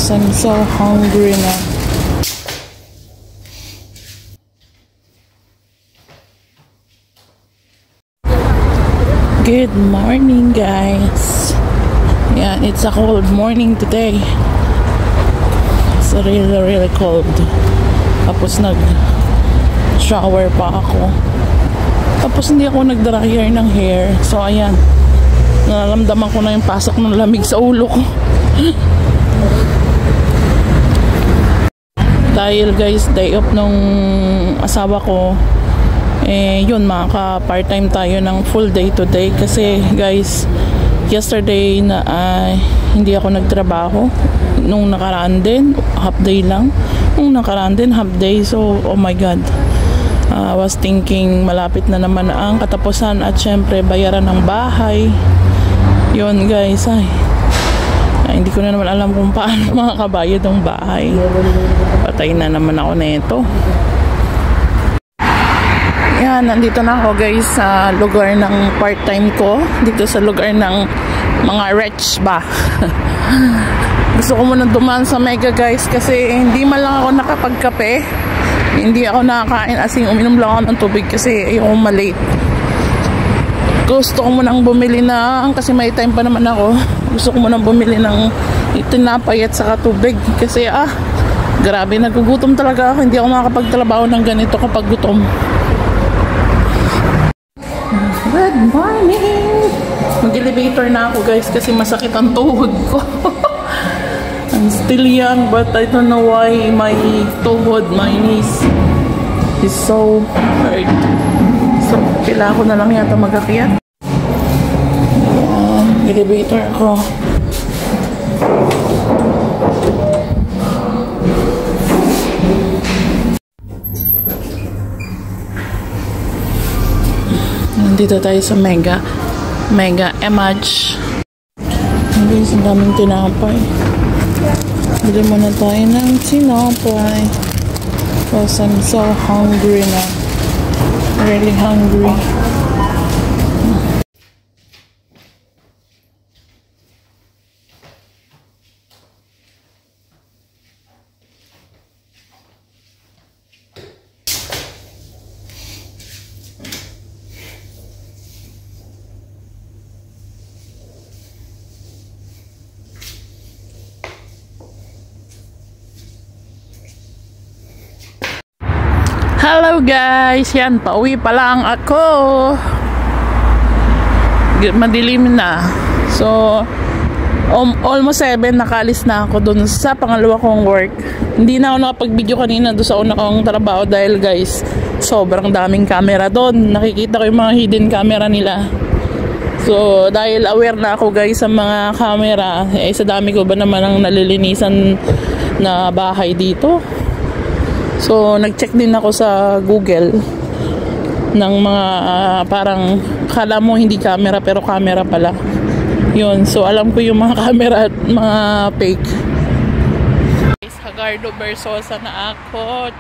Because I'm so hungry now. Good morning, guys. Yeah, it's a cold morning today. It's really cold. Tapos nag-shower pa ako. Tapos hindi ako nag-dryer ng hair. So ayan, nararamdaman ko na yung pasok ng lamig sa ulo ko. Dahil guys, day off nung asawa ko, yun, maka-part-time tayo ng full day today. Kasi guys, yesterday na hindi ako nagtrabaho. Nung nakaraan din, half day lang. Nung nakaraan din, half day. So, oh my God. I was thinking malapit na naman ang katapusan at syempre bayaran ng bahay. Yun guys, hindi ko na naman alam kung paano makakabayad ng bahay. Patay na naman ako nito. Yan, nandito na ako guys sa lugar ng part-time ko. Dito sa lugar ng mga rich ba. Gusto ko muna dumaan sa Mega guys kasi hindi man lang ako nakapagkape. Hindi ako nakakain, as in uminom lang ako ng tubig kasi ayoko malate. Gusto ko munang bumili kasi may time pa naman ako. Gusto ko munang bumili ng tinapay at saka tubig kasi grabe, nagugutom talaga ako. Hindi ako makakapagtrabaho ng ganito kapag gutom. Good morning! Mag-elevator na ako guys kasi masakit ang tuhod ko. I'm still young but I don't know why my tuhod, my knees is so hurt. So, kailangan ko na lang yata mag-akyat. Elevator ako. Nandito tayo sa Mega Image. Guys, ang daming tinapay. Bili muna tayo ng tinapay. Because I'm so hungry now. Really hungry. Hello guys, yan, pauwi pa lang ako. Madilim na. So, almost 7, nakaalis na ako dun sa pangalawa kong work. Hindi na ako nakapag-video kanina doon sa una kong trabaho dahil guys, sobrang daming camera doon. Nakikita ko yung mga hidden camera nila. So, dahil aware na ako guys sa mga camera, sa dami ko ba naman ang nalilinisan na bahay dito. So, nag-check din ako sa Google ng mga parang kala mo hindi camera pero camera pala. Yun. So, alam ko yung mga camera at mga fake. Guys, Hagardo Versosa na ako.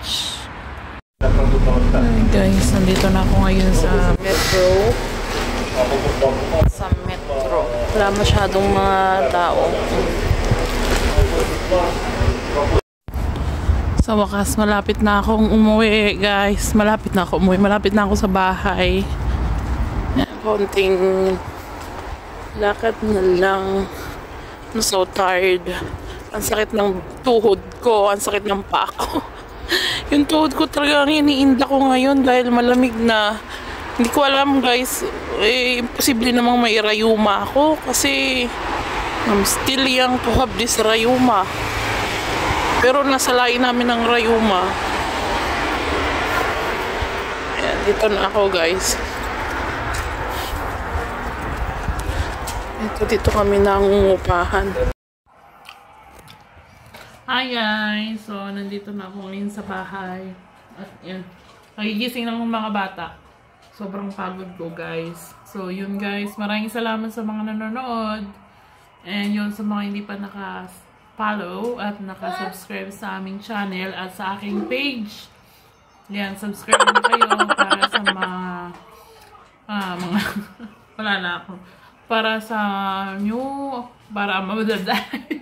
Hi guys, nandito na ako ngayon sa metro. Sa metro. Wala masyadong mga tao. Sa wakas, malapit na akong umuwi, guys. Malapit na ako umuwi. Malapit na ako sa bahay. Konting lakad na lang. I'm so tired. Ang sakit ng tuhod ko. Ang sakit ng paa ko. Yung tuhod ko talaga iniinda ko ngayon dahil malamig na. Hindi ko alam, guys. Imposible namang may rayuma ako kasi I'm still young to have this rayuma. Pero nasa lain namin ng rayuma. Ayan, dito na ako guys. Dito kami nangungupahan. Hi guys! So, nandito na ako ngayon sa bahay. At yan, nagigising ng mga bata. Sobrang pagod ko guys. So, yun guys. Maraming salamat sa mga nanonood. And yun, sa mga hindi pa follow at naka-subscribe sa aming channel at sa aking page. Yan, subscribe na kayo para sa mga wala na ako. Para sa new, para mabadaday.